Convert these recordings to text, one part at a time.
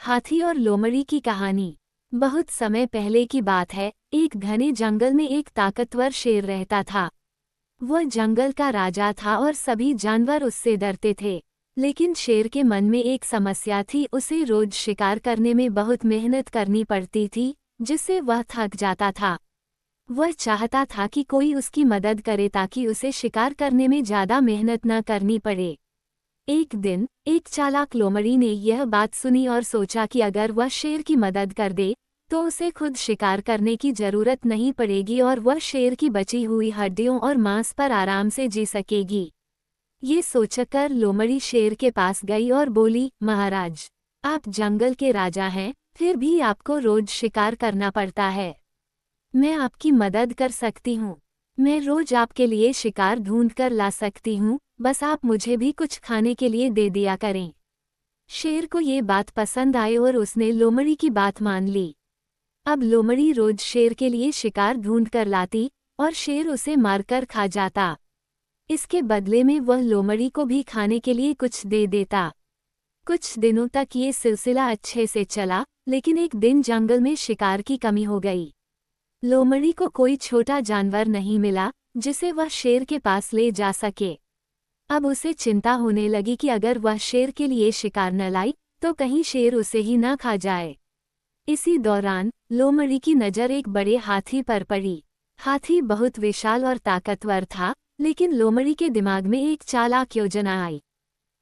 हाथी और लोमड़ी की कहानी। बहुत समय पहले की बात है। एक घने जंगल में एक ताकतवर शेर रहता था। वह जंगल का राजा था और सभी जानवर उससे डरते थे। लेकिन शेर के मन में एक समस्या थी, उसे रोज शिकार करने में बहुत मेहनत करनी पड़ती थी, जिससे वह थक जाता था। वह चाहता था कि कोई उसकी मदद करे ताकि उसे शिकार करने में ज्यादा मेहनत न करनी पड़े। एक दिन एक चालाक लोमड़ी ने यह बात सुनी और सोचा कि अगर वह शेर की मदद कर दे तो उसे खुद शिकार करने की जरूरत नहीं पड़ेगी और वह शेर की बची हुई हड्डियों और मांस पर आराम से जी सकेगी। ये सोचकर लोमड़ी शेर के पास गई और बोली, महाराज, आप जंगल के राजा हैं, फिर भी आपको रोज शिकार करना पड़ता है। मैं आपकी मदद कर सकती हूँ। मैं रोज आपके लिए शिकार ढूंढ कर ला सकती हूँ, बस आप मुझे भी कुछ खाने के लिए दे दिया करें। शेर को ये बात पसंद आई और उसने लोमड़ी की बात मान ली। अब लोमड़ी रोज शेर के लिए शिकार ढूंढ कर लाती और शेर उसे मारकर खा जाता। इसके बदले में वह लोमड़ी को भी खाने के लिए कुछ दे देता। कुछ दिनों तक ये सिलसिला अच्छे से चला, लेकिन एक दिन जंगल में शिकार की कमी हो गई। लोमड़ी को कोई छोटा जानवर नहीं मिला जिसे वह शेर के पास ले जा सके। अब उसे चिंता होने लगी कि अगर वह शेर के लिए शिकार न लाई तो कहीं शेर उसे ही न खा जाए। इसी दौरान लोमड़ी की नज़र एक बड़े हाथी पर पड़ी। हाथी बहुत विशाल और ताकतवर था, लेकिन लोमड़ी के दिमाग में एक चालाक योजना आई।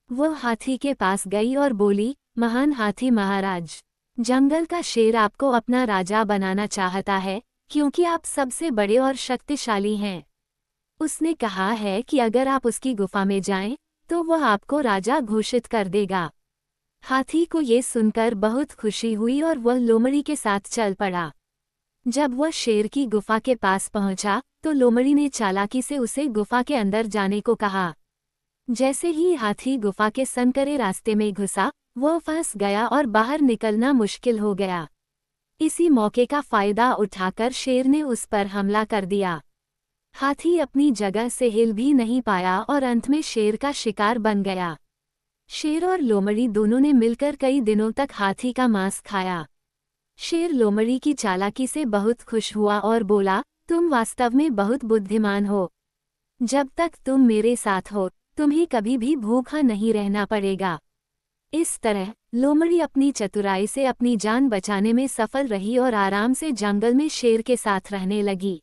वह हाथी के पास गई और बोली, महान हाथी महाराज, जंगल का शेर आपको अपना राजा बनाना चाहता है क्योंकि आप सबसे बड़े और शक्तिशाली हैं। उसने कहा है कि अगर आप उसकी गुफा में जाएं, तो वह आपको राजा घोषित कर देगा। हाथी को ये सुनकर बहुत खुशी हुई और वह लोमड़ी के साथ चल पड़ा। जब वह शेर की गुफा के पास पहुंचा, तो लोमड़ी ने चालाकी से उसे गुफा के अंदर जाने को कहा। जैसे ही हाथी गुफा के संकरे रास्ते में घुसा, वह फंस गया और बाहर निकलना मुश्किल हो गया। इसी मौके का फायदा उठाकर शेर ने उस पर हमला कर दिया। हाथी अपनी जगह से हिल भी नहीं पाया और अंत में शेर का शिकार बन गया। शेर और लोमड़ी दोनों ने मिलकर कई दिनों तक हाथी का मांस खाया। शेर लोमड़ी की चालाकी से बहुत खुश हुआ और बोला, तुम वास्तव में बहुत बुद्धिमान हो। जब तक तुम मेरे साथ हो, तुम्हें कभी भी भूखा नहीं रहना पड़ेगा। इस तरह लोमड़ी अपनी चतुराई से अपनी जान बचाने में सफल रही और आराम से जंगल में शेर के साथ रहने लगी।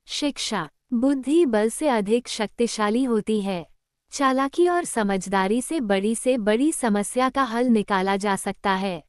शिक्षा, बुद्धि बल से अधिक शक्तिशाली होती है। चालाकी और समझदारी से बड़ी समस्या का हल निकाला जा सकता है।